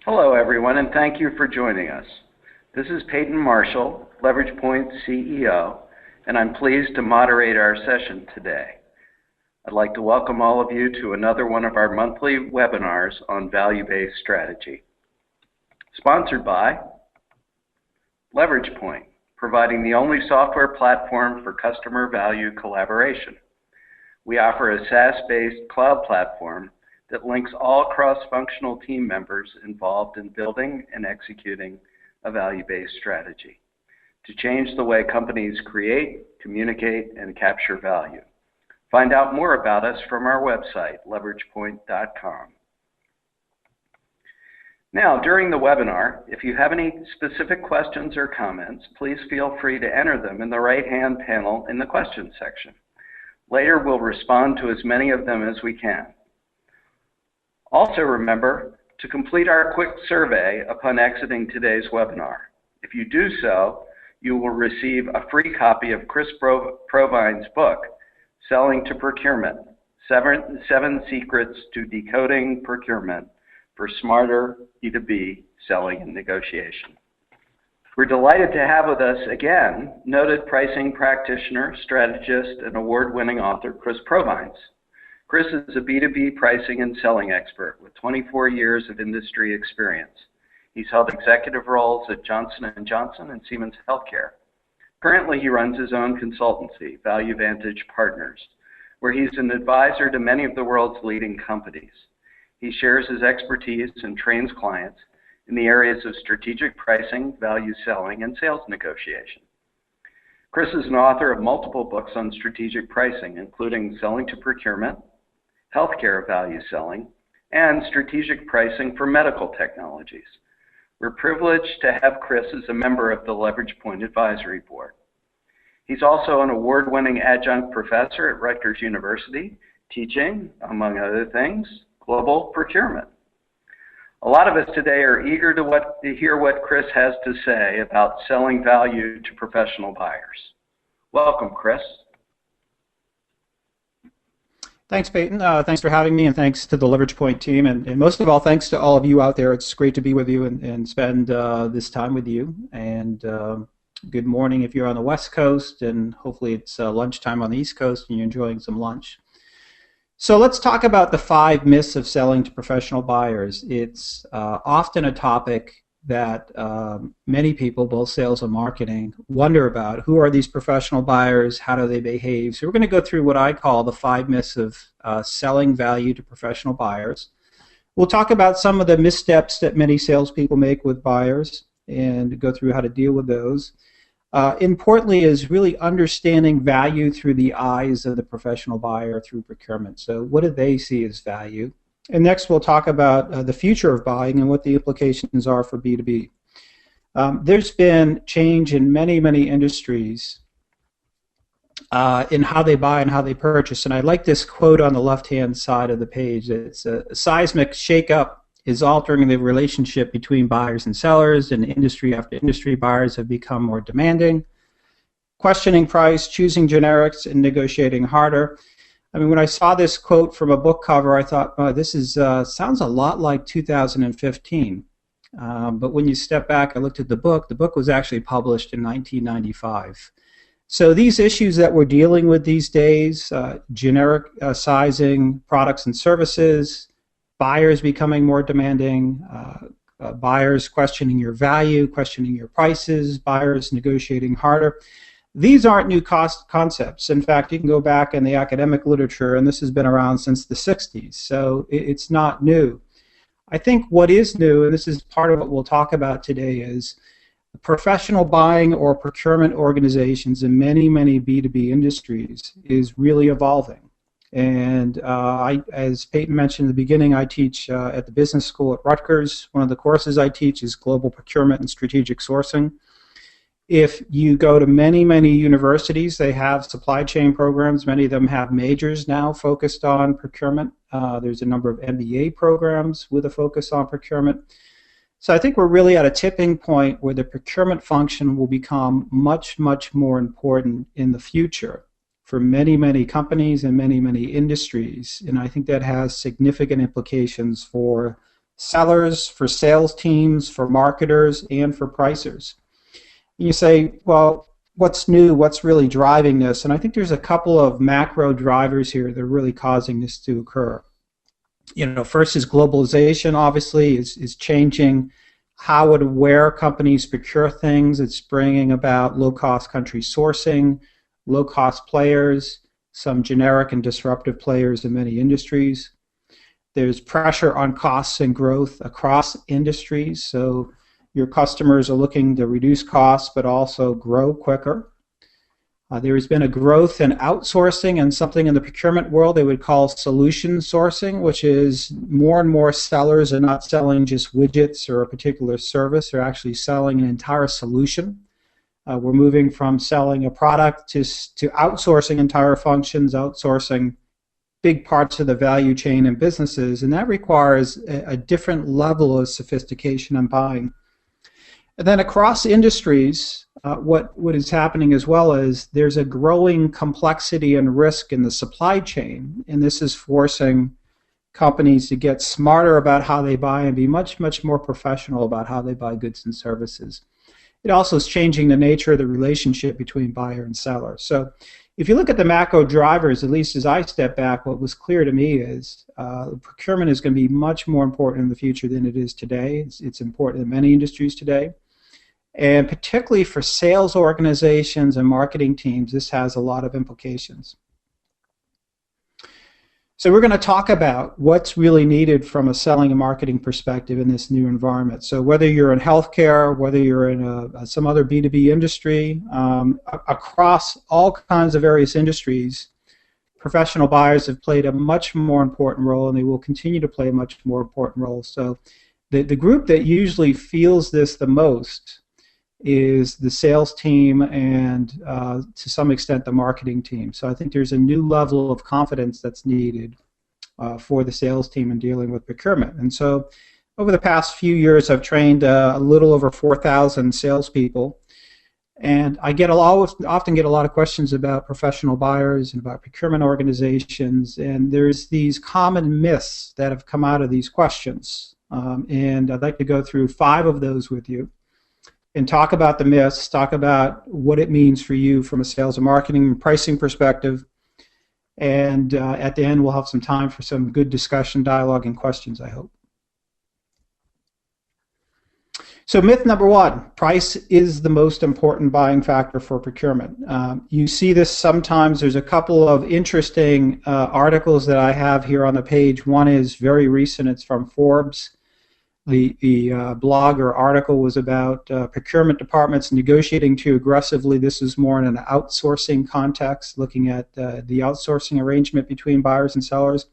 Hello, everyone, and thank you for joining us. This is Peyton Marshall, Leverage Point CEO, and I'm pleased to moderate our session today. I'd like to welcome all of you to another one of our monthly webinars on value-based strategy. Sponsored by Leverage Point, providing the only software platform for customer value collaboration. We offer a SaaS-based cloud platform that links all cross-functional team members involved in building and executing a value-based strategy to change the way companies create, communicate, and capture value. Find out more about us from our website, leveragepoint.com. Now, during the webinar, if you have any specific questions or comments, please feel free to enter them in the right-hand panel in the questions section. Later, we'll respond to as many of them as we can. Also remember to complete our quick survey upon exiting today's webinar. If you do so, you will receive a free copy of Chris Provine's book, Selling to Procurement, Seven Secrets to Decoding Procurement for Smarter B2B Selling and Negotiation. We're delighted to have with us again noted pricing practitioner, strategist, and award-winning author Chris Provines. Chris is a B2B pricing and selling expert with 24 years of industry experience. He's held executive roles at Johnson & Johnson and Siemens Healthcare. Currently, he runs his own consultancy, Value Vantage Partners, where he's an advisor to many of the world's leading companies. He shares his expertise and trains clients in the areas of strategic pricing, value selling, and sales negotiation. Chris is an author of multiple books on strategic pricing, including Selling to Procurement, Healthcare Value Selling, and Strategic Pricing for Medical Technologies. We're privileged to have Chris as a member of the Leverage Point Advisory Board. He's also an award-winning adjunct professor at Rutgers University, teaching, among other things, global procurement. A lot of us today are eager to hear what Chris has to say about selling value to professional buyers. Welcome, Chris. Thanks, Peyton. Thanks for having me, and thanks to the Leverage Point team, and most of all, thanks to all of you out there. It's great to be with you and spend this time with you. And good morning if you're on the West Coast, and hopefully it's lunchtime on the East Coast and you're enjoying some lunch. So let's talk about the 5 myths of selling to professional buyers. It's often a topic that many people, both sales and marketing, wonder about. Who are these professional buyers? How do they behave? So we're going to go through what I call the 5 myths of selling value to professional buyers. We'll talk about some of the missteps that many salespeople make with buyers and go through how to deal with those. Importantly is really understanding value through the eyes of the professional buyer through procurement. So what do they see as value? And next we'll talk about the future of buying and what the implications are for B2B. There's been change in many, many industries in how they buy and how they purchase. And I like this quote on the left-hand side of the page. It's a seismic shakeup is altering the relationship between buyers and sellers, and industry after industry buyers have become more demanding, questioning price, choosing generics, and negotiating harder. I mean, when I saw this quote from a book cover, I thought, oh, this is sounds a lot like 2015. But when you step back and looked at the book was actually published in 1995. So these issues that we're dealing with these days, generic sizing products and services, buyers becoming more demanding, buyers questioning your value, questioning your prices, buyers negotiating harder. These aren't new concepts. In fact, you can go back in the academic literature, and this has been around since the 60s, so it's not new. I think what is new, and this is part of what we'll talk about today, is professional buying or procurement organizations in many, many B2B industries is really evolving. And as Peyton mentioned at the beginning, I teach at the business school at Rutgers. One of the courses I teach is global procurement and strategic sourcing. If you go to many, many universities, they have supply chain programs. Many of them have majors now focused on procurement. There's a number of MBA programs with a focus on procurement. So I think we're really at a tipping point where the procurement function will become much, much more important in the future for many, many companies and many, many industries. And I think that has significant implications for sellers, for sales teams, for marketers, and for pricers. You say, well, what's new? What's really driving this? And I think there's a couple of macro drivers here that are really causing this to occur. First is globalization, obviously, is changing how and where companies procure things. It's bringing about low-cost country sourcing, low-cost players, some generic and disruptive players in many industries. There's pressure on costs and growth across industries, so your customers are looking to reduce costs but also grow quicker. There has been a growth in outsourcing and something in the procurement world they would call solution sourcing, which is more and more sellers are not selling just widgets or a particular service. They're actually selling an entire solution. We're moving from selling a product to outsourcing entire functions, outsourcing big parts of the value chain in businesses, and that requires a different level of sophistication in buying. And then across industries, what is happening as well is there's a growing complexity and risk in the supply chain, and this is forcing companies to get smarter about how they buy and be much, much more professional about how they buy goods and services. It also is changing the nature of the relationship between buyer and seller. So if you look at the macro drivers, at least as I step back, what was clear to me is procurement is going to be much more important in the future than it is today. It's important in many industries today. And particularly for sales organizations and marketing teams, this has a lot of implications. So we're going to talk about what's really needed from a selling and marketing perspective in this new environment. So whether you're in healthcare, whether you're in some other B2B industry, across all kinds of various industries, professional buyers have played a much more important role, and they will continue to play a much more important role. So the group that usually feels this the most is the sales team and to some extent the marketing team. So I think there's a new level of confidence that's needed for the sales team in dealing with procurement. And so over the past few years I've trained a little over 4,000 salespeople, and I often get a lot of questions about professional buyers and about procurement organizations, and there's these common myths that have come out of these questions. And I'd like to go through 5 of those with you and talk about the myths, talk about what it means for you from a sales and marketing and pricing perspective, and at the end we'll have some time for some good discussion, dialogue, and questions, I hope. So myth number 1, price is the most important buying factor for procurement. You see this sometimes. There's a couple of interesting articles that I have here on the page. One is very recent. It's from Forbes. The blog or article was about procurement departments negotiating too aggressively. This is more in an outsourcing context, looking at the outsourcing arrangement between buyers and sellers.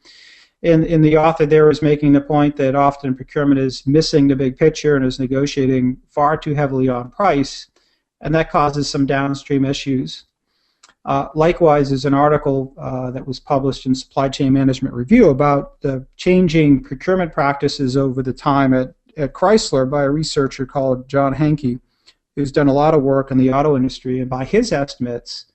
And the author there is making the point that often procurement is missing the big picture and is negotiating far too heavily on price, and that causes some downstream issues. Likewise, there's an article that was published in Supply Chain Management Review about the changing procurement practices over the time at Chrysler by a researcher called John Henke, who's done a lot of work in the auto industry, and by his estimates,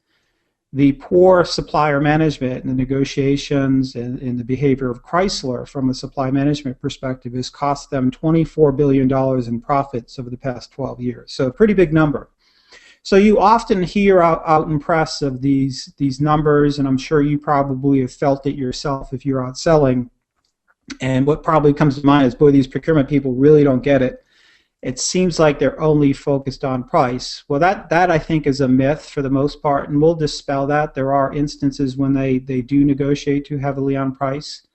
the poor supplier management and the negotiations and the behavior of Chrysler from a supply management perspective has cost them $24 billion in profits over the past 12 years. So a pretty big number. So you often hear out in press of these numbers, and I'm sure you probably have felt it yourself if you're out selling. And what probably comes to mind is, boy, these procurement people really don't get it. It seems like they're only focused on price. Well, that I think is a myth for the most part, and we'll dispel that. There are instances when they do negotiate too heavily on price.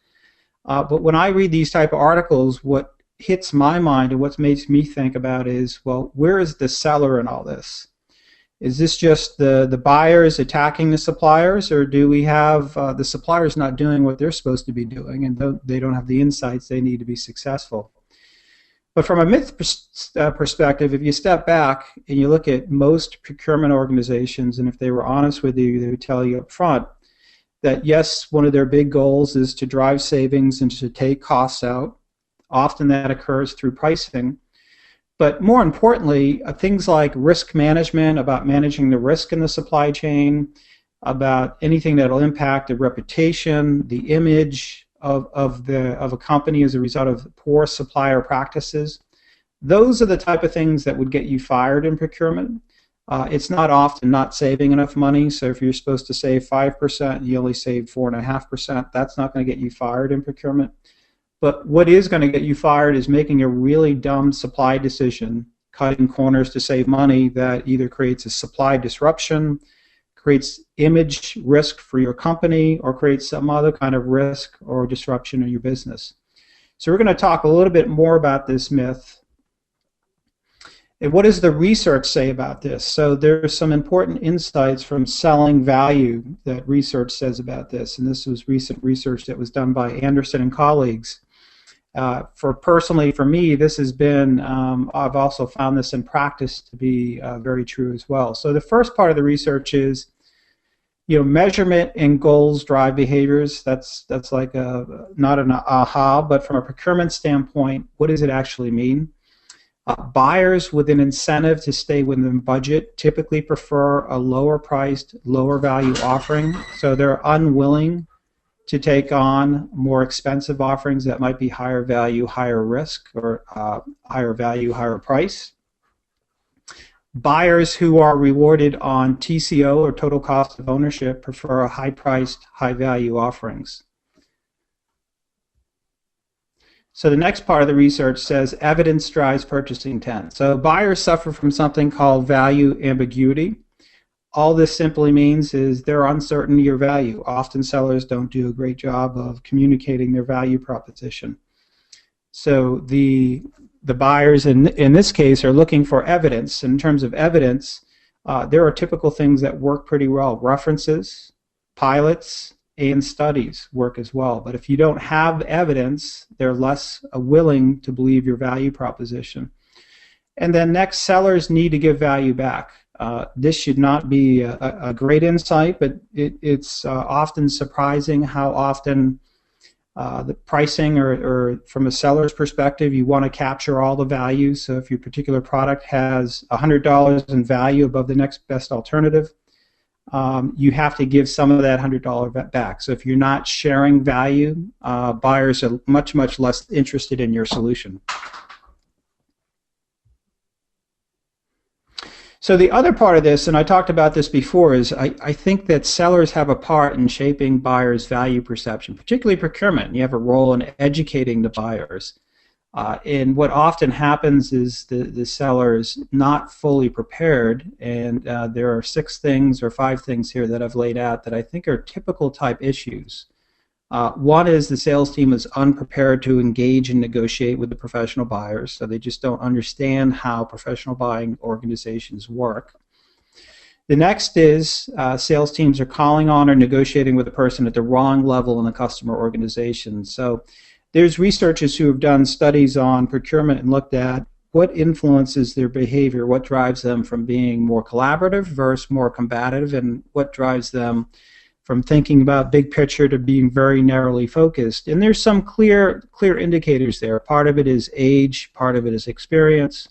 But when I read these type of articles, what hits my mind and what makes me think about is, well, where is the seller in all this? Is this just the buyers attacking the suppliers, or do we have the suppliers not doing what they're supposed to be doing, and they don't have the insights they need to be successful? But from a myth perspective, if you step back and you look at most procurement organizations, and if they were honest with you, they would tell you up front that yes, one of their big goals is to drive savings and to take costs out. Often that occurs through pricing. But more importantly, things like risk management, about managing the risk in the supply chain, about anything that will impact the reputation, the image, of a company as a result of poor supplier practices. Those are the type of things that would get you fired in procurement. It's not often not saving enough money. So if you're supposed to save 5% and you only save 4.5%, that's not going to get you fired in procurement. But what is going to get you fired is making a really dumb supply decision, cutting corners to save money that either creates a supply disruption, creates image risk for your company, or creates some other kind of risk or disruption in your business. So we're going to talk a little bit more about this myth. And what does the research say about this? So there's some important insights from Selling Value that research says about this, and this was recent research that was done by Anderson and colleagues. Personally, for me, this has been, I've also found this in practice to be very true as well. So the first part of the research is, measurement and goals drive behaviors. That's like not an aha, but from a procurement standpoint, what does it actually mean? Buyers with an incentive to stay within budget typically prefer a lower priced, lower value offering, so they're unwilling to take on more expensive offerings that might be higher value, higher risk, or higher value, higher price. Buyers who are rewarded on TCO, or total cost of ownership, prefer high-priced, high-value offerings. So the next part of the research says evidence drives purchasing intent. So buyers suffer from something called value ambiguity. All this simply means is they're uncertain of your value. Often sellers don't do a great job of communicating their value proposition. So the buyers in this case are looking for evidence. In terms of evidence, there are typical things that work pretty well. References, pilots, and studies work as well. But if you don't have evidence, they're less willing to believe your value proposition. And then next, sellers need to give value back. This should not be a great insight, but it's often surprising how often the pricing, or from a seller's perspective, you want to capture all the value. So if your particular product has $100 in value above the next best alternative, you have to give some of that $100 back. So if you're not sharing value, buyers are much, much less interested in your solution. So the other part of this, and I talked about this before, is I think that sellers have a part in shaping buyers' value perception, particularly procurement. You have a role in educating the buyers. And what often happens is the seller is not fully prepared, and there are 6 things or 5 things here that I've laid out that I think are typical type issues. One is the sales team is unprepared to engage and negotiate with the professional buyers, so they just don't understand how professional buying organizations work. The next is sales teams are calling on or negotiating with a person at the wrong level in the customer organization. So there's researchers who have done studies on procurement and looked at what influences their behavior, what drives them from being more collaborative versus more combative, and what drives them from thinking about big picture to being very narrowly focused. And there's some clear indicators there. Part of it is age, part of it is experience.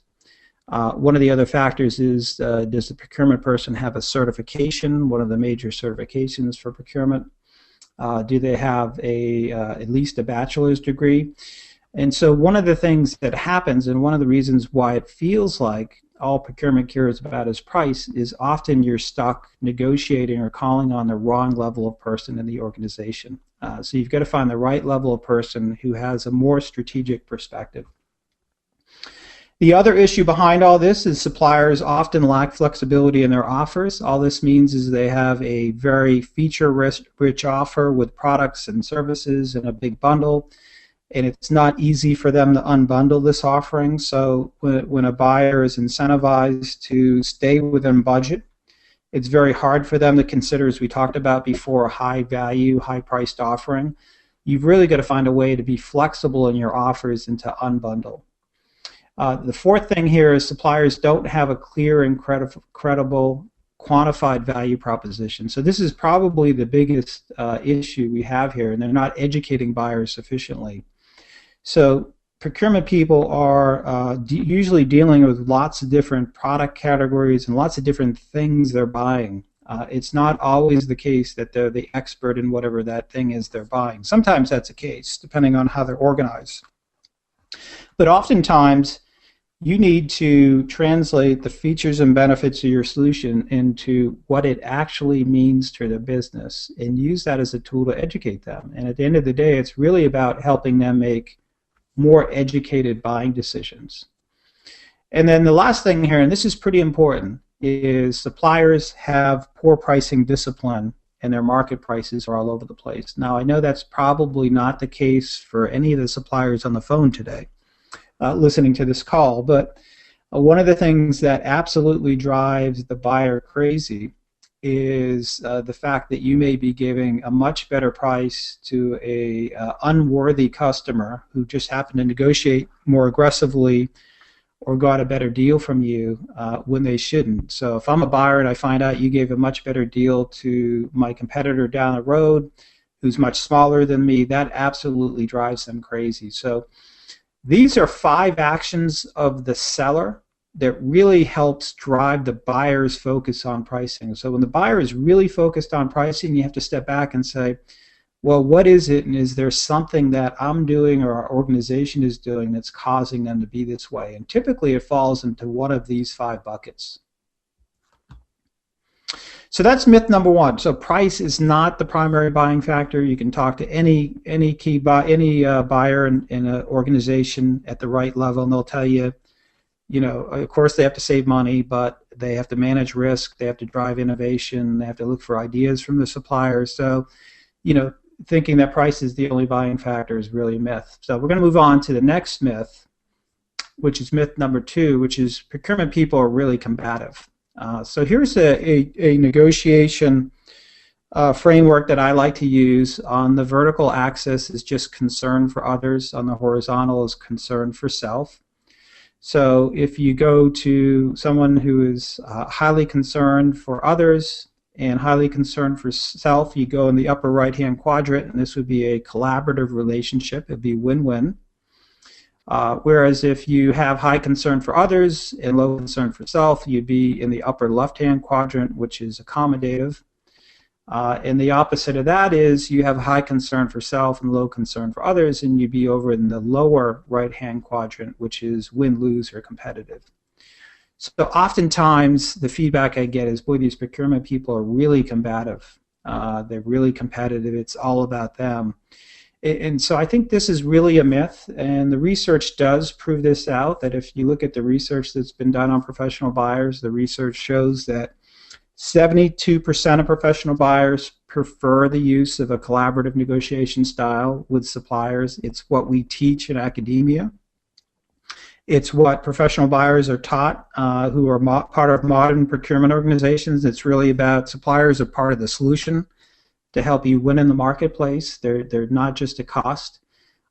One of the other factors is, does the procurement person have a certification, one of the major certifications for procurement? Do they have at least a bachelor's degree? And so one of the things that happens, and one of the reasons why it feels like all procurement cares about is price, is often you're stuck negotiating or calling on the wrong level of person in the organization. So you've got to find the right level of person who has a more strategic perspective. The other issue behind all this is suppliers often lack flexibility in their offers. All this means is they have a very feature-rich offer with products and services in a big bundle, and it's not easy for them to unbundle this offering. So when a buyer is incentivized to stay within budget, it's very hard for them to consider, as we talked about before, a high-value, high-priced offering. You've really got to find a way to be flexible in your offers and to unbundle. The fourth thing here is suppliers don't have a clear and credible quantified value proposition. So this is probably the biggest issue we have here, and they're not educating buyers sufficiently. So procurement people are usually dealing with lots of different product categories and lots of different things they're buying. It's not always the case that they're the expert in whatever that thing is they're buying. Sometimes that's the case, depending on how they're organized. But oftentimes, you need to translate the features and benefits of your solution into what it actually means to the business and use that as a tool to educate them. And at the end of the day, it's really about helping them make more educated buying decisions. And then the last thing here, and this is pretty important, is suppliers have poor pricing discipline and their market prices are all over the place. Now, I know that's probably not the case for any of the suppliers on the phone today listening to this call, but one of the things that absolutely drives the buyer crazy is the fact that you may be giving a much better price to a unworthy customer who just happened to negotiate more aggressively or got a better deal from you when they shouldn't. So if I'm a buyer and I find out you gave a much better deal to my competitor down the road who's much smaller than me, that absolutely drives them crazy. So these are 5 actions of the seller that really helps drive the buyer's focus on pricing. So when the buyer is really focused on pricing, you have to step back and say, well, what is it, and is there something that I'm doing or our organization is doing that's causing them to be this way? And typically it falls into one of these 5 buckets. So that's myth number 1. So price is not the primary buying factor. You can talk to any buyer in an organization at the right level, and they'll tell you, of course they have to save money, but they have to manage risk, they have to drive innovation, they have to look for ideas from the suppliers. So, thinking that price is the only buying factor is really a myth. So we're going to move on to the next myth, which is myth number 2, which is procurement people are really combative. So here's a negotiation framework that I like to use. On the vertical axis is just concern for others. On the horizontal is concern for self. So if you go to someone who is highly concerned for others and highly concerned for self, you go in the upper right-hand quadrant, and this would be a collaborative relationship. It would be win-win. Whereas if you have high concern for others and low concern for self, you'd be in the upper left-hand quadrant, which is accommodative. And the opposite of that is you have high concern for self and low concern for others, and you'd be over in the lower right-hand quadrant, which is win-lose or competitive. So oftentimes the feedback I get is, boy, these procurement people are really combative. They're really competitive. It's all about them. And so I think this is really a myth, and the research does prove this out, that if you look at the research that's been done on professional buyers, the research shows that 72% of professional buyers prefer the use of a collaborative negotiation style with suppliers. It's what we teach in academia. It's what professional buyers are taught who are part of modern procurement organizations. It's really about suppliers are part of the solution to help you win in the marketplace. They're not just a cost.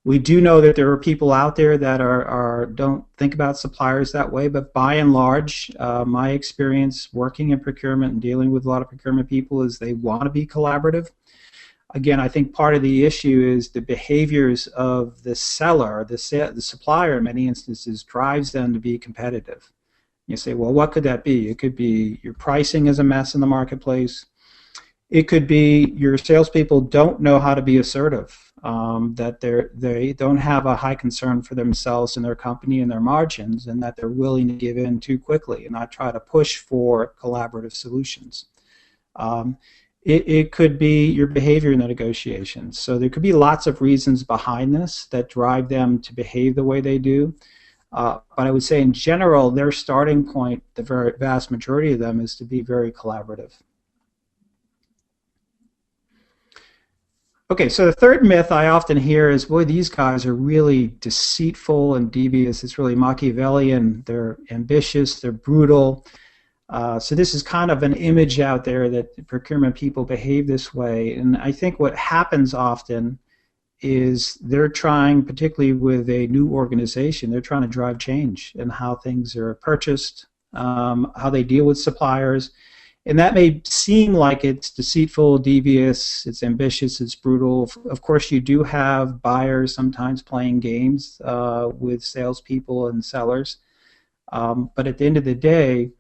We do know that there are people out there that don't think about suppliers that way, but by and large, my experience working in procurement and dealing with a lot of procurement people is they want to be collaborative. Again, I think part of the issue is the behaviors of the seller, the supplier in many instances drives them to be competitive. You say, well, what could that be? It could be your pricing is a mess in the marketplace. It could be your salespeople don't know how to be assertive, that they don't have a high concern for themselves and their company and their margins, and that they're willing to give in too quickly and not try to push for collaborative solutions. It could be your behavior in the negotiations. So there could be lots of reasons behind this that drive them to behave the way they do. But I would say in general, their starting point, the very vast majority of them, is to be very collaborative. Okay, so the third myth I often hear is, boy, these guys are really deceitful and devious. It's really Machiavellian. They're ambitious. They're brutal. So this is kind of an image out there that procurement people behave this way. And I think what happens often is they're trying, particularly with a new organization, they're trying to drive change in how things are purchased, how they deal with suppliers. And that may seem like it's deceitful, devious, it's ambitious, it's brutal. Of course, you do have buyers sometimes playing games with salespeople and sellers. But at the end of the day,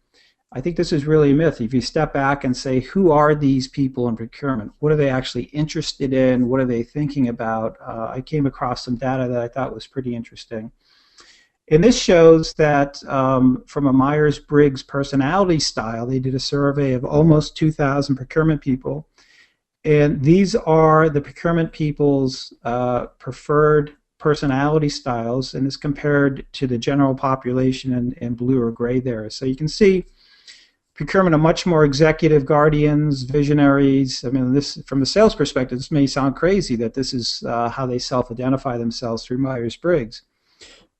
I think this is really a myth. If you step back and say, who are these people in procurement? What are they actually interested in? What are they thinking about? I came across some data that I thought was pretty interesting. And this shows that from a Myers-Briggs personality style, they did a survey of almost 2,000 procurement people. And these are the procurement people's preferred personality styles, and it's compared to the general population in blue or gray there. So you can see procurement are much more executive guardians, visionaries. I mean, this from the sales perspective, this may sound crazy that this is how they self-identify themselves through Myers-Briggs.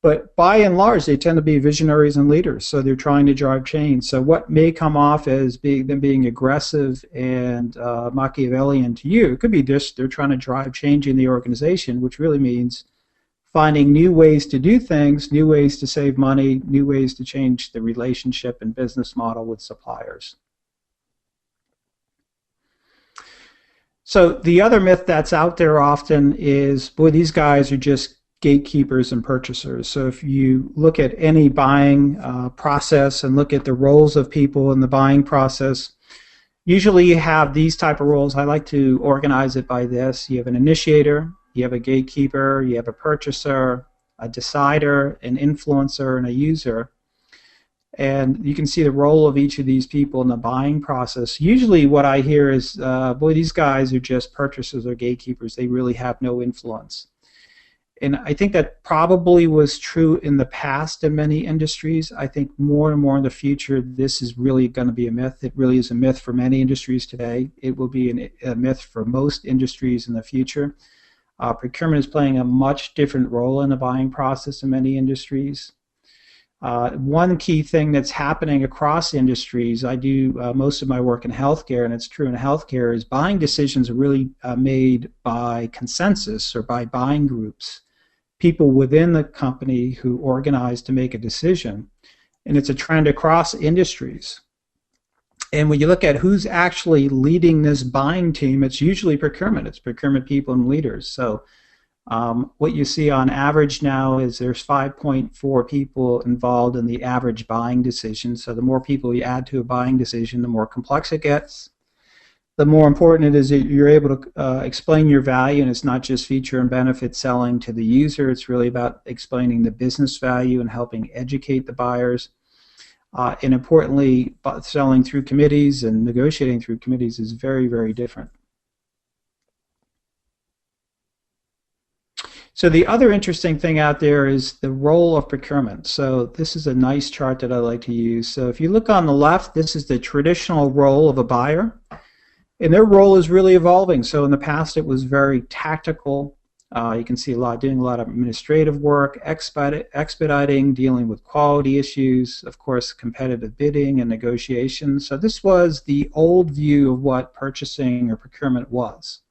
But by and large, they tend to be visionaries and leaders, so they're trying to drive change. So what may come off as them being aggressive and Machiavellian to you, it could be just they're trying to drive change in the organization, which really means finding new ways to do things, new ways to save money, new ways to change the relationship and business model with suppliers. So the other myth that's out there often is, boy, these guys are just gatekeepers and purchasers. So if you look at any buying process and look at the roles of people in the buying process, usually you have these type of roles. I like to organize it by this. You have an initiator, you have a gatekeeper, you have a purchaser, a decider, an influencer, and a user. And you can see the role of each of these people in the buying process. Usually what I hear is, boy, these guys are just purchasers or gatekeepers. They really have no influence. And I think that probably was true in the past in many industries. I think more and more in the future, this is really going to be a myth. It really is a myth for many industries today. It will be a myth for most industries in the future. Procurement is playing a much different role in the buying process in many industries. One key thing that's happening across industries, I do most of my work in healthcare, and it's true in healthcare, is buying decisions are really made by consensus or by buying groups, people within the company who organize to make a decision. And it's a trend across industries. And when you look at who's actually leading this buying team, it's usually procurement. It's procurement people and leaders. So what you see on average now is there's 5.4 people involved in the average buying decision. So the more people you add to a buying decision, the more complex it gets. The more important it is that you're able to explain your value, and it's not just feature and benefit selling to the user. It's really about explaining the business value and helping educate the buyers. And importantly, selling through committees and negotiating through committees is very, very different. So the other interesting thing out there is the role of procurement. So this is a nice chart that I like to use. So if you look on the left, this is the traditional role of a buyer. And their role is really evolving. So in the past, it was very tactical. You can see doing a lot of administrative work, expediting, dealing with quality issues, of course, competitive bidding and negotiation. So this was the old view of what purchasing or procurement was.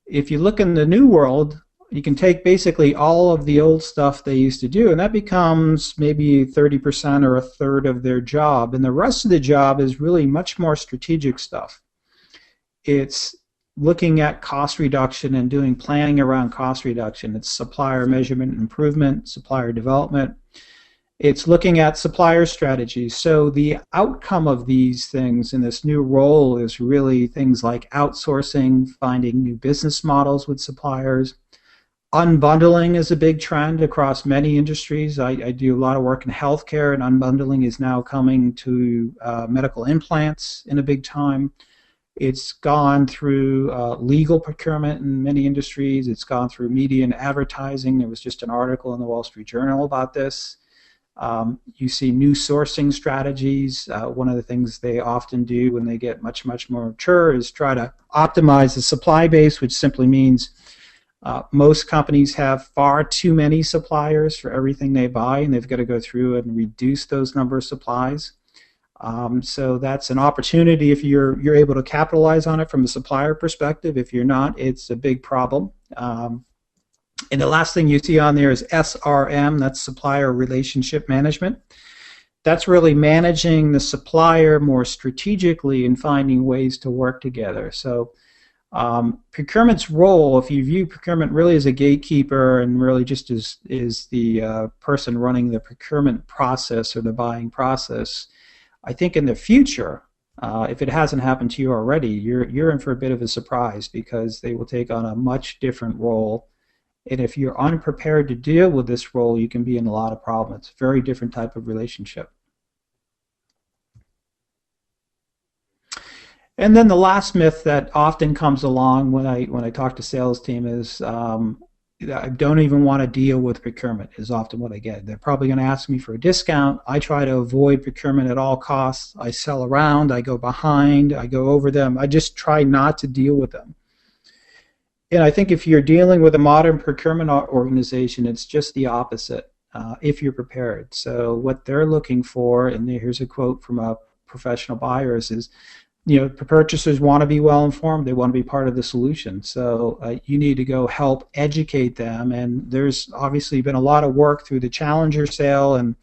If you look in the new world, you can take basically all of the old stuff they used to do, and that becomes maybe 30% or a third of their job. And the rest of the job is really much more strategic stuff. It's looking at cost reduction and doing planning around cost reduction. It's supplier measurement and improvement, supplier development. It's looking at supplier strategies. So the outcome of these things in this new role is really things like outsourcing, finding new business models with suppliers. Unbundling is a big trend across many industries. I do a lot of work in healthcare, and unbundling is now coming to medical implants in a big time. It's gone through legal procurement in many industries. It's gone through media and advertising. There was just an article in the Wall Street Journal about this. You see new sourcing strategies. One of the things they often do when they get much, much more mature is try to optimize the supply base, which simply means most companies have far too many suppliers for everything they buy, and they've got to go through and reduce those number of supplies. So that's an opportunity if you're able to capitalize on it from a supplier perspective. If you're not, it's a big problem. And the last thing you see on there is SRM, that's supplier relationship management. That's really managing the supplier more strategically and finding ways to work together. So procurement's role, if you view procurement really as a gatekeeper and really just as is the person running the procurement process or the buying process, I think in the future, if it hasn't happened to you already, you're in for a bit of a surprise, because they will take on a much different role. And if you're unprepared to deal with this role, you can be in a lot of problems. It's a very different type of relationship. And then the last myth that often comes along when I talk to sales team is, I don't even want to deal with procurement, is often what I get. They're probably going to ask me for a discount. I try to avoid procurement at all costs. I sell around, I go behind, I go over them. I just try not to deal with them. And I think if you're dealing with a modern procurement organization, it's just the opposite, if you're prepared. So what they're looking for, and here's a quote from a professional buyers, is, purchasers want to be well informed. They want to be part of the solution. So you need to go help educate them. And there's obviously been a lot of work through the Challenger sale, and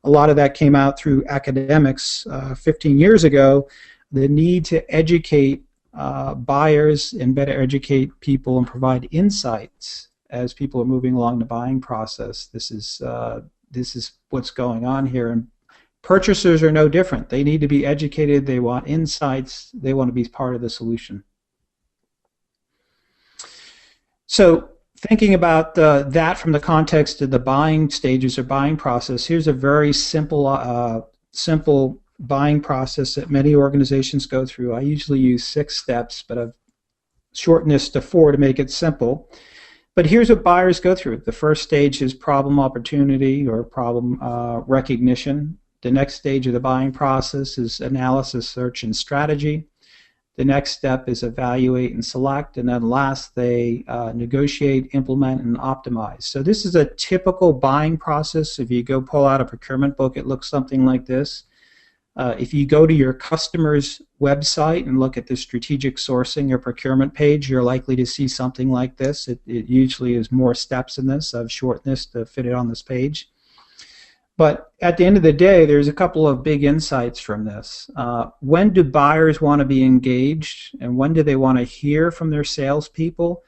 a lot of that came out through academics 15 years ago. The need to educate buyers and better educate people and provide insights as people are moving along the buying process. This is what's going on here. And purchasers are no different. They need to be educated. They want insights. They want to be part of the solution. So thinking about that from the context of the buying stages or buying process, here's a very simple buying process that many organizations go through. I usually use 6 steps, but I've shortened this to 4 to make it simple. But here's what buyers go through. The first stage is problem opportunity or problem recognition. The next stage of the buying process is analysis, search, and strategy. The next step is evaluate and select. And then last, they negotiate, implement, and optimize. So this is a typical buying process. If you go pull out a procurement book, it looks something like this. If you go to your customer's website and look at the strategic sourcing or procurement page, you're likely to see something like this. It usually is more steps in this. I've shortened this to fit it on this page. But at the end of the day, there's a couple of big insights from this. When do buyers want to be engaged, and when do they want to hear from their salespeople?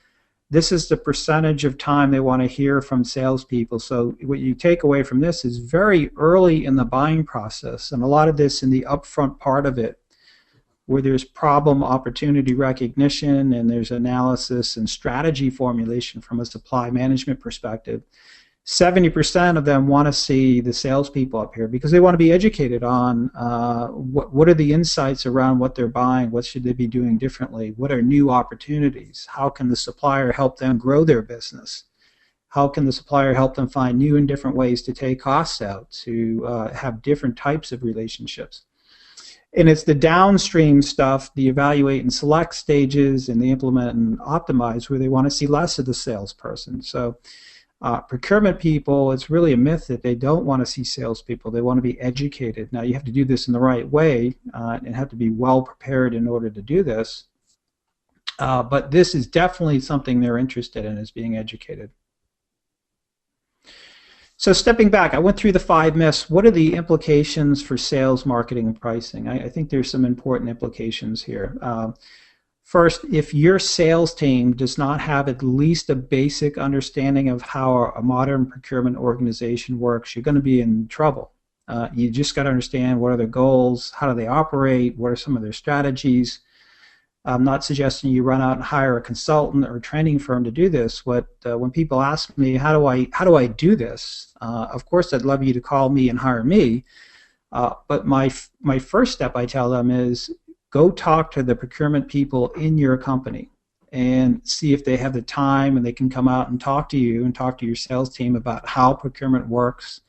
This is the percentage of time they want to hear from salespeople. So what you take away from this is very early in the buying process, and a lot of this in the upfront part of it, where there's problem opportunity recognition and there's analysis and strategy formulation from a supply management perspective. 70% of them want to see the salespeople up here because they want to be educated on what are the insights around what they're buying, what should they be doing differently, what are new opportunities, how can the supplier help them grow their business, how can the supplier help them find new and different ways to take costs out, to have different types of relationships. And it's the downstream stuff, the evaluate and select stages and the implement and optimize, where they want to see less of the salesperson. So procurement people, it's really a myth that they don't want to see salespeople. They want to be educated. Now, you have to do this in the right way and have to be well prepared in order to do this. But this is definitely something they're interested in, is being educated. So stepping back, I went through the 5 myths. What are the implications for sales, marketing, and pricing? I think there's some important implications here. First, if your sales team does not have at least a basic understanding of how a modern procurement organization works, you're going to be in trouble. You just got to understand what are their goals, how do they operate, what are some of their strategies. I'm not suggesting you run out and hire a consultant or a training firm to do this. When people ask me, how do I do this? Of course, I'd love you to call me and hire me. But my first step, I tell them, is go talk to the procurement people in your company and see if they have the time and they can come out and talk to you and talk to your sales team about how procurement works,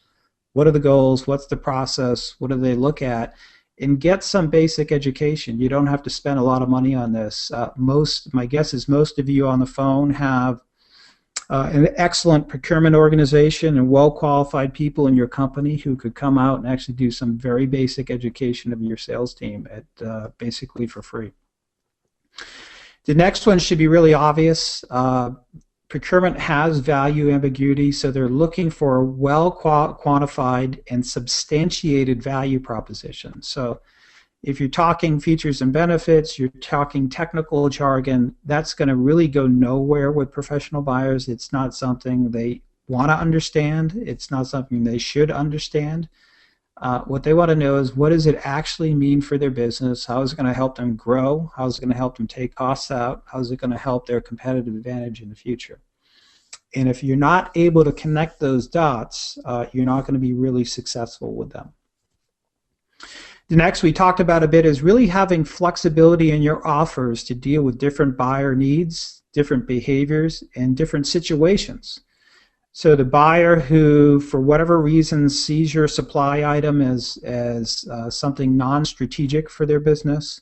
what are the goals, what's the process, what do they look at, and get some basic education. You don't have to spend a lot of money on this. My guess is most of you on the phone have an excellent procurement organization and well-qualified people in your company who could come out and actually do some very basic education of your sales team at basically for free. The next one should be really obvious. Procurement has value ambiguity, so they're looking for a well-quantified and substantiated value proposition. So if you're talking features and benefits, you're talking technical jargon, that's going to really go nowhere with professional buyers. It's not something they want to understand. It's not something they should understand. What they want to know is, what does it actually mean for their business? How is it going to help them grow? How is it going to help them take costs out? How is it going to help their competitive advantage in the future? And if you're not able to connect those dots, you're not going to be really successful with them. The next we talked about a bit is really having flexibility in your offers to deal with different buyer needs, different behaviors, and different situations. So the buyer who, for whatever reason, sees your supply item as something non-strategic for their business,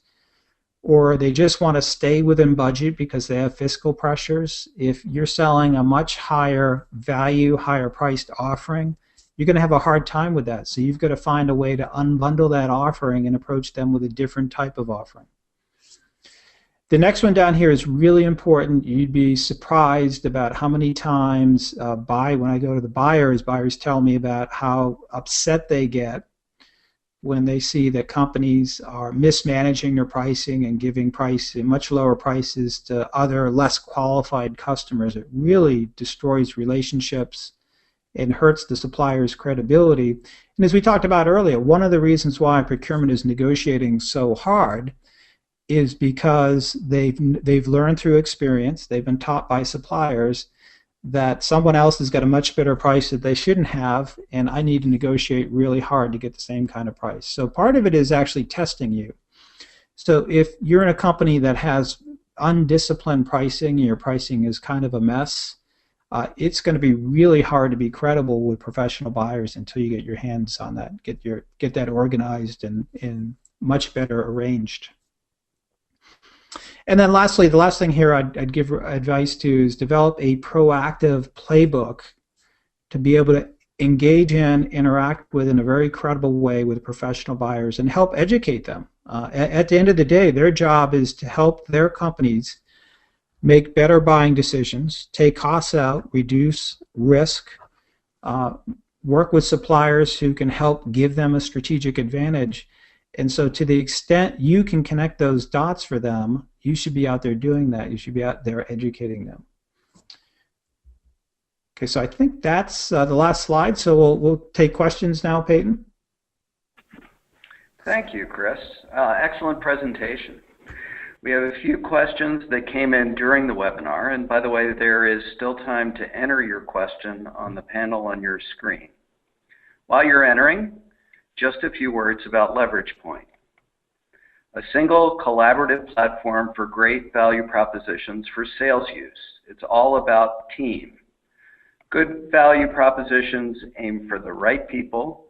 or they just want to stay within budget because they have fiscal pressures, if you're selling a much higher value, higher priced offering, you're going to have a hard time with that. So you've got to find a way to unbundle that offering and approach them with a different type of offering. The next one down here is really important. You'd be surprised about how many times when I go to the buyers tell me about how upset they get when they see that companies are mismanaging their pricing and giving much lower prices to other less qualified customers. It really destroys relationships and hurts the supplier's credibility. And as we talked about earlier, one of the reasons why procurement is negotiating so hard is because they've learned through experience, they've been taught by suppliers that someone else has got a much better price that they shouldn't have, and I need to negotiate really hard to get the same kind of price. So part of it is actually testing you. So if you're in a company that has undisciplined pricing, your pricing is kind of a mess, it's going to be really hard to be credible with professional buyers until you get your hands on that, get that organized and much better arranged. And then lastly, the last thing here I'd give advice to is develop a proactive playbook to be able to engage in, interact with in a very credible way with professional buyers and help educate them. At the end of the day, their job is to help their companies make better buying decisions, take costs out, reduce risk, work with suppliers who can help give them a strategic advantage. And so to the extent you can connect those dots for them, you should be out there doing that. You should be out there educating them. Okay, so I think that's the last slide. So we'll take questions now, Peyton. Thank you, Chris. Excellent presentation. We have a few questions that came in during the webinar. And by the way, there is still time to enter your question on the panel on your screen. While you're entering, just a few words about Leverage Point. A single collaborative platform for great value propositions for sales use. It's all about team. Good value propositions aim for the right people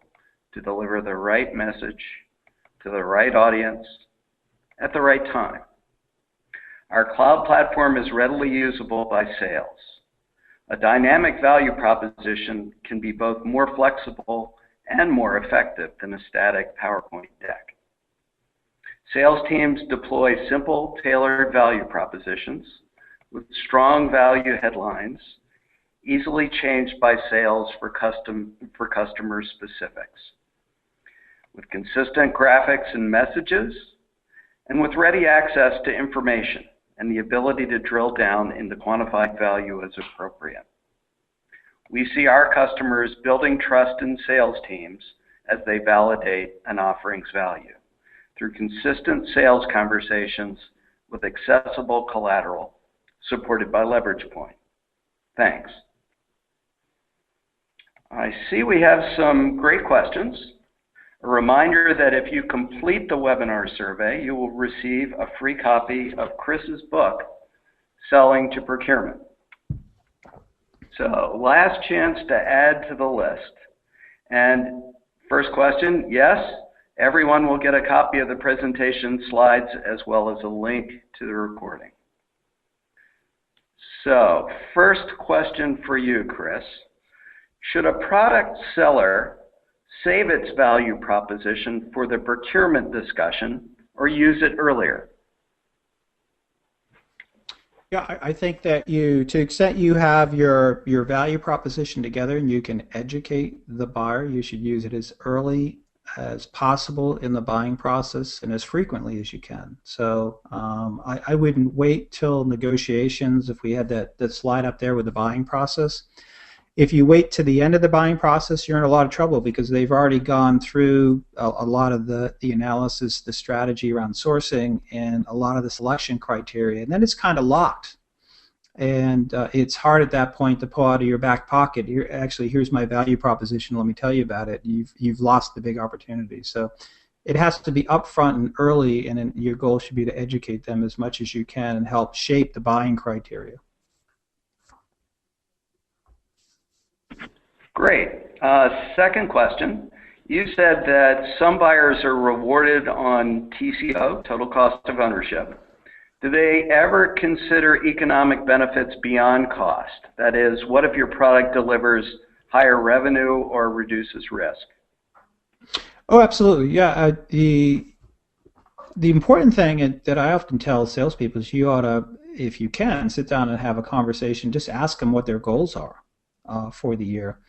to deliver the right message to the right audience at the right time. Our cloud platform is readily usable by sales. A dynamic value proposition can be both more flexible and more effective than a static PowerPoint deck. Sales teams deploy simple, tailored value propositions with strong value headlines, easily changed by sales for customer specifics, with consistent graphics and messages, and with ready access to information and the ability to drill down into quantified value as appropriate. We see our customers building trust in sales teams as they validate an offering's value through consistent sales conversations with accessible collateral supported by Leverage Point. Thanks. I see we have some great questions. A reminder that if you complete the webinar survey, you will receive a free copy of Chris's book, Selling to Procurement. So, last chance to add to the list. And first question, yes, everyone will get a copy of the presentation slides as well as a link to the recording. So, first question for you, Chris. Should a product seller save its value proposition for the procurement discussion or use it earlier? Yeah, I think that to the extent you have your value proposition together and you can educate the buyer, you should use it as early as possible in the buying process and as frequently as you can. So I wouldn't wait till negotiations. If we had that slide up there with the buying process, If you wait to the end of the buying process, you're in a lot of trouble because they've already gone through a lot of the analysis, the strategy around sourcing, and a lot of the selection criteria. And then it's kind of locked. And it's hard at that point to pull out of your back pocket. Here's my value proposition. Let me tell you about it. You've lost the big opportunity. So it has to be upfront and early, and your goal should be to educate them as much as you can and help shape the buying criteria. Great. Second question. You said that some buyers are rewarded on TCO, total cost of ownership. Do they ever consider economic benefits beyond cost? That is, what if your product delivers higher revenue or reduces risk? Oh, absolutely. Yeah. The important thing that I often tell salespeople is you ought to, if you can, sit down and have a conversation. Just ask them what their goals are for the year.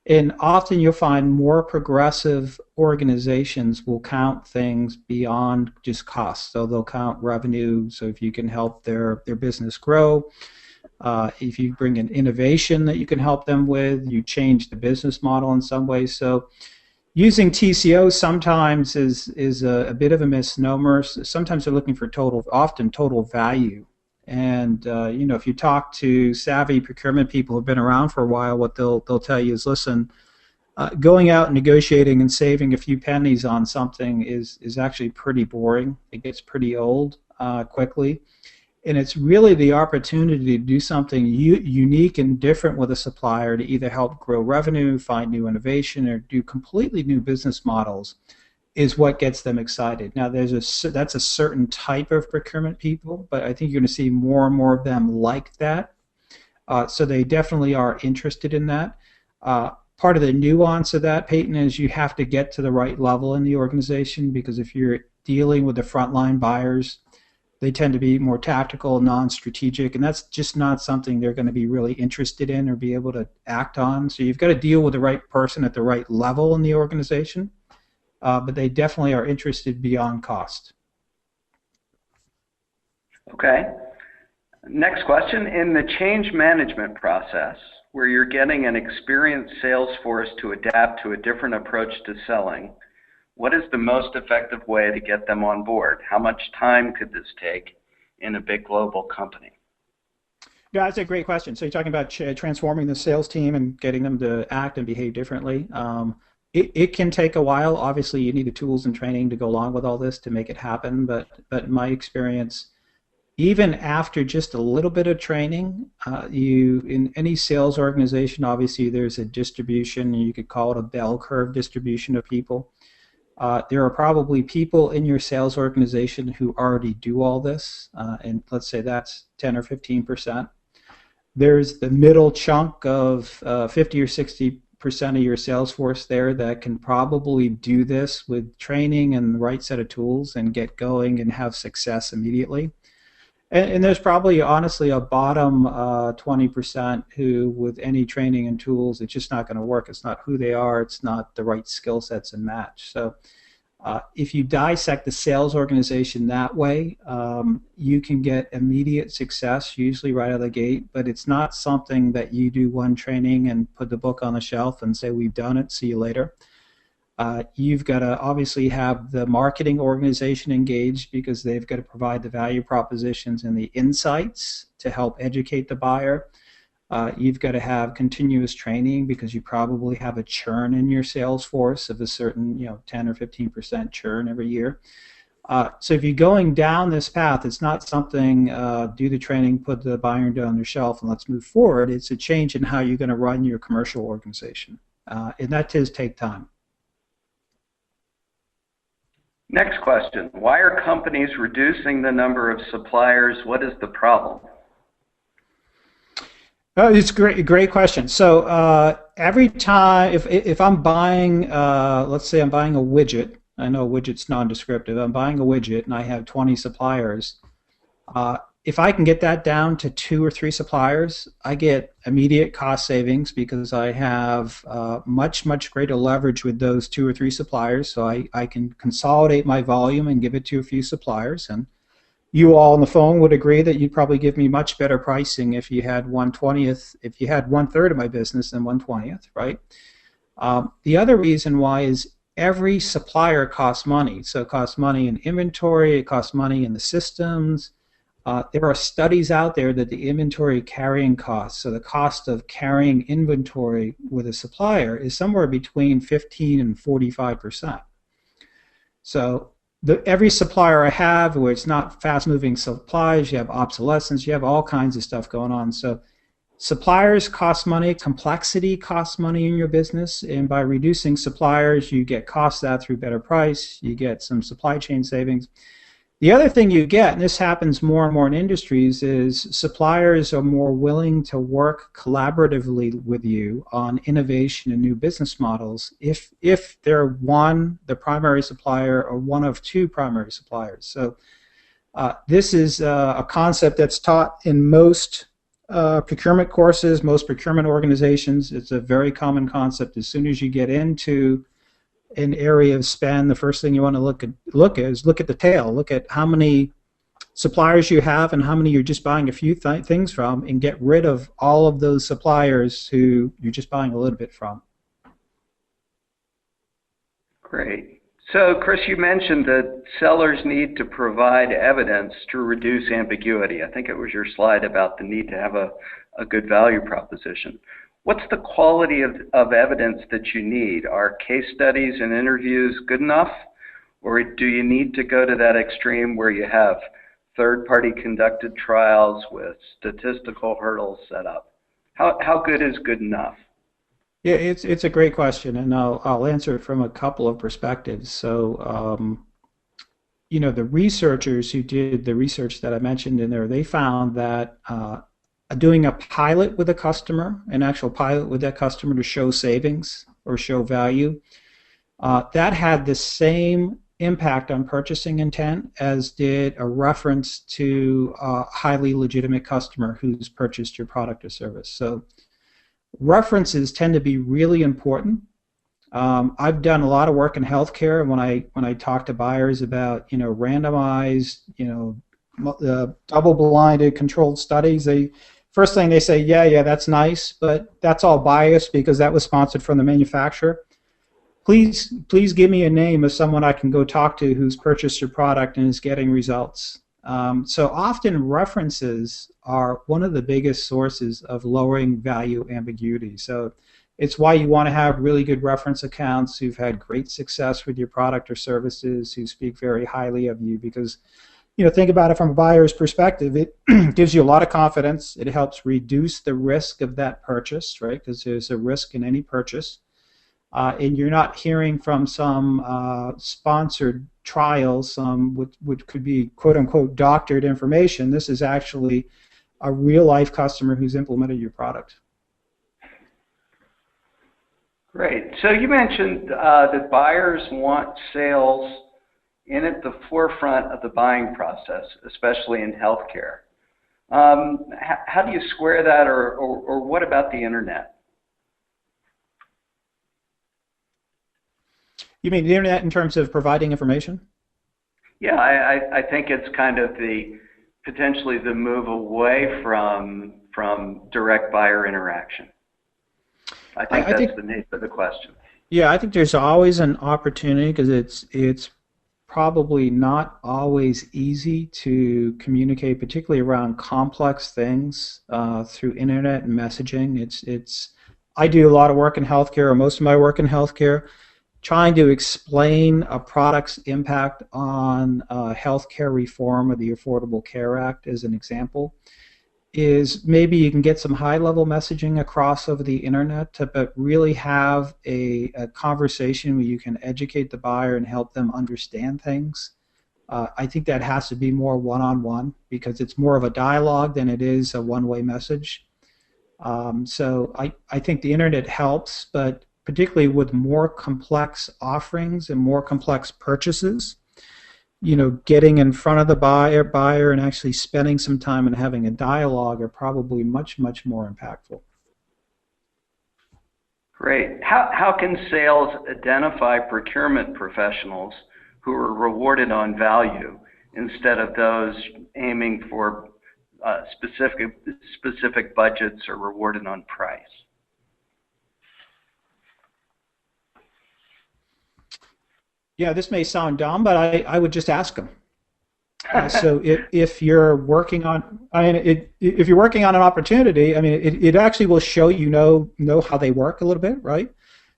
And often you'll find more progressive organizations will count things beyond just cost. So they'll count revenue. So if you can help their business grow, if you bring in innovation that you can help them with, you change the business model in some ways. So using TCO sometimes is a bit of a misnomer. Sometimes they're looking for often total value. And if you talk to savvy procurement people who've been around for a while, what they'll tell you is, listen, going out and negotiating and saving a few pennies on something is actually pretty boring. It gets pretty old quickly. And it's really the opportunity to do something unique and different with a supplier to either help grow revenue, find new innovation, or do completely new business models is what gets them excited. Now, that's a certain type of procurement people, but I think you're going to see more and more of them like that. So they definitely are interested in that. Part of the nuance of that, Peyton, is you have to get to the right level in the organization, because if you're dealing with the frontline buyers, they tend to be more tactical, non-strategic, and that's just not something they're going to be really interested in or be able to act on. So you've got to deal with the right person at the right level in the organization. But they definitely are interested beyond cost. Okay. Next question. In the change management process, where you're getting an experienced sales force to adapt to a different approach to selling, what is the most effective way to get them on board? How much time could this take in a big global company? Yeah, that's a great question. So you're talking about transforming the sales team and getting them to act and behave differently. It can take a while. Obviously, you need the tools and training to go along with all this to make it happen. But in my experience, even after just a little bit of training, in any sales organization, obviously there's a distribution. You could call it a bell curve distribution of people. There are probably people in your sales organization who already do all this, and let's say that's 10 or 15%. There's the middle chunk of 50 or 60% of your sales force there that can probably do this with training and the right set of tools and get going and have success immediately. And there's probably, honestly, a bottom 20% who, with any training and tools, it's just not going to work. It's not who they are. It's not the right skill sets and match. So if you dissect the sales organization that way, you can get immediate success, usually right out of the gate, but it's not something that you do one training and put the book on the shelf and say, we've done it, see you later. You've got to obviously have the marketing organization engaged, because they've got to provide the value propositions and the insights to help educate the buyer. You've got to have continuous training, because you probably have a churn in your sales force of a certain 10 or 15% churn every year. So if you're going down this path, it's not something do the training, put the buyer down the shelf, and let's move forward. It's a change in how you're going to run your commercial organization, and that does take time. Next question. Why are companies reducing the number of suppliers? What is the problem? Oh, it's a great question. So every time, if I'm buying, let's say I'm buying a widget, I know a widget's non-descriptive, I'm buying a widget and I have 20 suppliers, if I can get that down to 2 or 3 suppliers, I get immediate cost savings, because I have much greater leverage with those 2 or 3 suppliers. So I can consolidate my volume and give it to a few suppliers, and you all on the phone would agree that you'd probably give me much better pricing if you had 1/20th, if you had 1/3 of my business than 1/20th, right? The other reason why is every supplier costs money. So it costs money in inventory, it costs money in the systems. There are studies out there that the inventory carrying costs, so the cost of carrying inventory with a supplier, is somewhere between 15 and 45%. So every supplier I have, where it's not fast-moving supplies, you have obsolescence, you have all kinds of stuff going on. So suppliers cost money, complexity costs money in your business, and by reducing suppliers, you get costs out through better price, you get some supply chain savings. The other thing you get, and this happens more and more in industries, is suppliers are more willing to work collaboratively with you on innovation and new business models if they're the primary supplier, or one of two primary suppliers. So this is a concept that's taught in most procurement courses, most procurement organizations. It's a very common concept. As soon as you get into an area of spend, the first thing you want to look at the tail. Look at how many suppliers you have and how many you're just buying a few things from, and get rid of all of those suppliers who you're just buying a little bit from. Great. So, Chris, you mentioned that sellers need to provide evidence to reduce ambiguity. I think it was your slide about the need to have a good value proposition. What's the quality of evidence that you need? Are case studies and interviews good enough? Or do you need to go to that extreme where you have third-party conducted trials with statistical hurdles set up? How good is good enough? Yeah, it's a great question, and I'll answer it from a couple of perspectives. So, the researchers who did the research that I mentioned in there, they found that doing a pilot with a customer, an actual pilot with that customer to show savings or show value, that had the same impact on purchasing intent as did a reference to a highly legitimate customer who's purchased your product or service. So references tend to be really important. I've done a lot of work in healthcare, and when I talk to buyers about randomized, double-blinded controlled studies, first thing they say, yeah, that's nice, but that's all biased because that was sponsored from the manufacturer. Please give me a name of someone I can go talk to who's purchased your product and is getting results. So often references are one of the biggest sources of lowering value ambiguity. So it's why you want to have really good reference accounts who've had great success with your product or services, who speak very highly of you, because think about it from a buyer's perspective. It gives you a lot of confidence. It helps reduce the risk of that purchase, right? Because there's a risk in any purchase. And you're not hearing from some sponsored trials, which could be quote-unquote doctored information. This is actually a real-life customer who's implemented your product. Great. So you mentioned that buyers want sales in at the forefront of the buying process, especially in healthcare. How do you square that, or what about the internet? You mean the internet in terms of providing information? Yeah, I think it's kind of potentially the move away from direct buyer interaction. I think that's the nature of the question. Yeah, I think there's always an opportunity, because it's probably not always easy to communicate, particularly around complex things through internet and messaging. I do a lot of work in healthcare, or most of my work in healthcare. Trying to explain a product's impact on healthcare reform or the Affordable Care Act, as an example, is maybe you can get some high-level messaging across over the internet, but really have a conversation where you can educate the buyer and help them understand things. I think that has to be more one-on-one, because it's more of a dialogue than it is a one-way message. So I think the internet helps, but particularly with more complex offerings and more complex purchases, getting in front of the buyer and actually spending some time and having a dialogue are probably much, much more impactful. Great. How can sales identify procurement professionals who are rewarded on value instead of those aiming for specific budgets or rewarded on price? Yeah, this may sound dumb, but I would just ask them. So if you're working on, if you're working on an opportunity, it actually will show know how they work a little bit, right?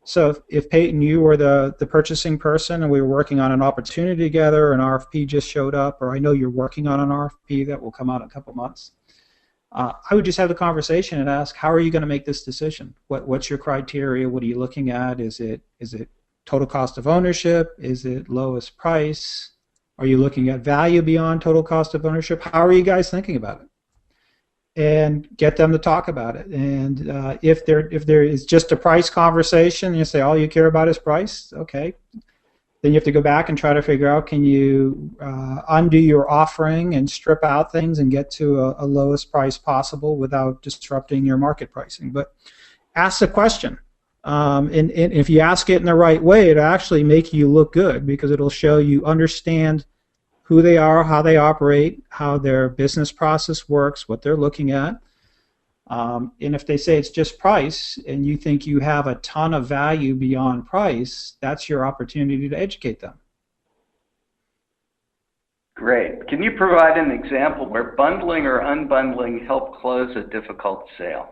So if Peyton, you were the purchasing person, and we were working on an opportunity together, an RFP just showed up, or I know you're working on an RFP that will come out in a couple months, I would just have the conversation and ask, how are you going to make this decision? What's your criteria? What are you looking at? Is it total cost of ownership? Is it lowest price? Are you looking at value beyond total cost of ownership? How are you guys thinking about it? And get them to talk about it. And if there is just a price conversation, you say all you care about is price, okay. Then you have to go back and try to figure out, can you undo your offering and strip out things and get to a lowest price possible without disrupting your market pricing. But ask the question. And if you ask it in the right way, it'll actually make you look good, because it'll show you understand who they are, how they operate, how their business process works, what they're looking at. And if they say it's just price and you think you have a ton of value beyond price, that's your opportunity to educate them. Great. Can you provide an example where bundling or unbundling helped close a difficult sale?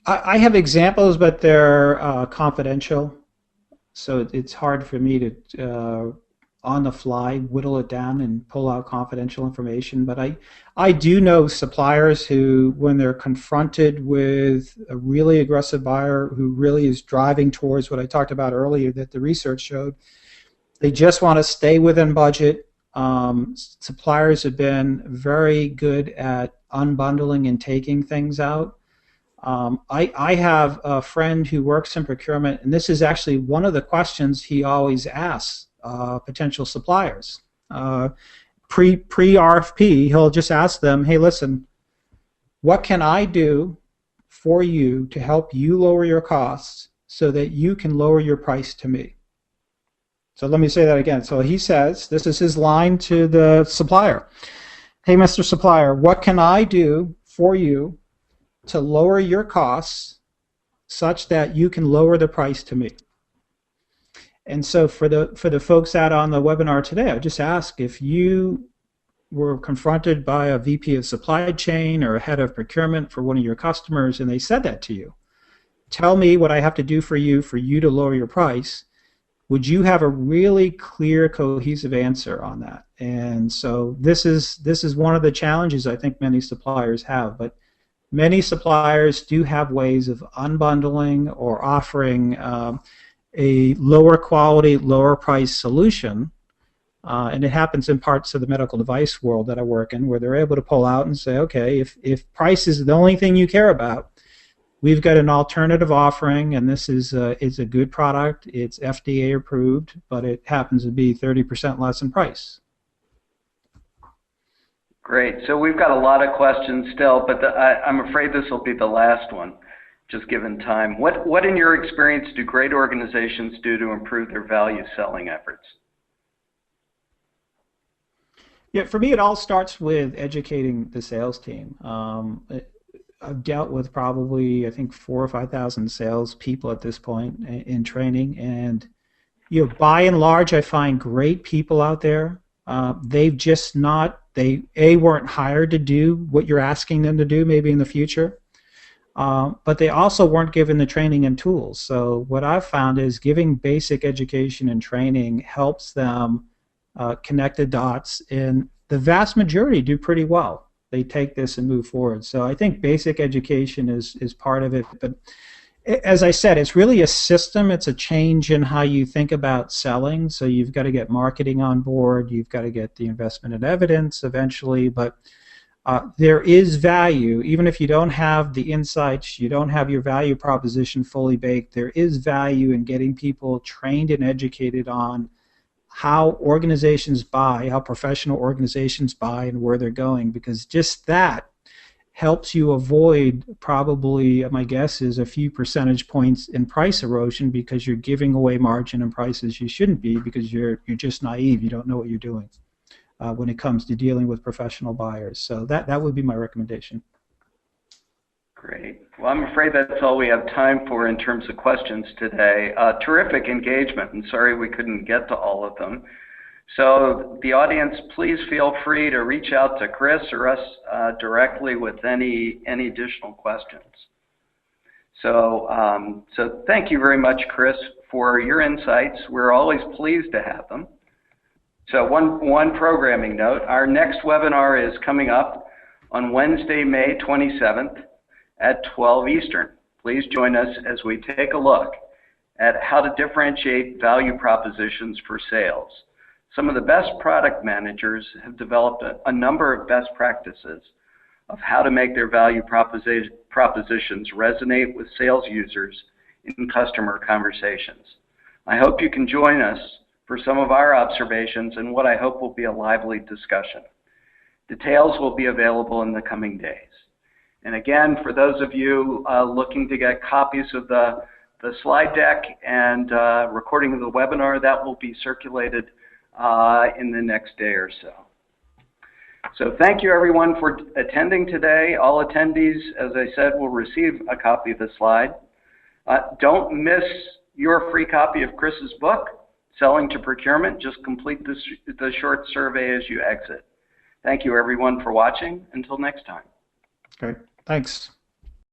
I have examples, but they're confidential, so it's hard for me to, on the fly, whittle it down and pull out confidential information. But I do know suppliers who, when they're confronted with a really aggressive buyer who really is driving towards what I talked about earlier that the research showed, they just want to stay within budget. Suppliers have been very good at unbundling and taking things out. I have a friend who works in procurement, and this is actually one of the questions he always asks potential suppliers. Pre-RFP, he'll just ask them, hey, listen, what can I do for you to help you lower your costs so that you can lower your price to me? So let me say that again. So he says, this is his line to the supplier. Hey, Mr. Supplier, what can I do for you to lower your costs such that you can lower the price to me? And so for the folks out on the webinar today, I just ask, if you were confronted by a VP of supply chain or a head of procurement for one of your customers and they said that to you, tell me what I have to do for you to lower your price. Would you have a really clear, cohesive answer on that? And so this is one of the challenges I think many suppliers have. But many suppliers do have ways of unbundling or offering a lower quality, lower price solution. And it happens in parts of the medical device world that I work in, where they're able to pull out and say, okay, if price is the only thing you care about, we've got an alternative offering, and this is a good product. It's FDA approved, but it happens to be 30% less in price. Great. So we've got a lot of questions still, but I'm afraid this will be the last one, just given time. What in your experience do great organizations do to improve their value selling efforts? Yeah, for me, it all starts with educating the sales team. I've dealt with probably, I think, 4,000 or 5,000 sales people at this point in training, and by and large, I find great people out there. They've just not, they weren't hired to do what you're asking them to do maybe in the future, but they also weren't given the training and tools. So what I've found is giving basic education and training helps them connect the dots, and the vast majority do pretty well. They take this and move forward. So I think basic education is part of it. But as I said, it's really a system. It's a change in how you think about selling. So you've got to get marketing on board. You've got to get the investment in evidence eventually. But there is value. Even if you don't have the insights, you don't have your value proposition fully baked, there is value in getting people trained and educated on how organizations buy, how professional organizations buy, and where they're going, because just that helps you avoid, probably my guess is, a few percentage points in price erosion, because you're giving away margin and prices you shouldn't be, because you're just naive. You don't know what you're doing when it comes to dealing with professional buyers. So that would be my recommendation. Great. Well, I'm afraid that's all we have time for in terms of questions today. Terrific engagement, and sorry we couldn't get to all of them. So the audience, please feel free to reach out to Chris or us directly with any additional questions. So, so thank you very much, Chris, for your insights. We're always pleased to have them. So one programming note, our next webinar is coming up on Wednesday, May 27th at 12 Eastern. Please join us as we take a look at how to differentiate value propositions for sales. Some of the best product managers have developed a number of best practices of how to make their value propositions resonate with sales users in customer conversations. I hope you can join us for some of our observations and what I hope will be a lively discussion. Details will be available in the coming days. And again, for those of you looking to get copies of the slide deck and recording of the webinar, that will be circulated in the next day or so. So thank you everyone for attending today. All attendees, as I said, will receive a copy of the slide. Don't miss your free copy of Chris's book, Selling to Procurement. Just complete the short survey as you exit. Thank you everyone for watching. Until next time. Great. Thanks.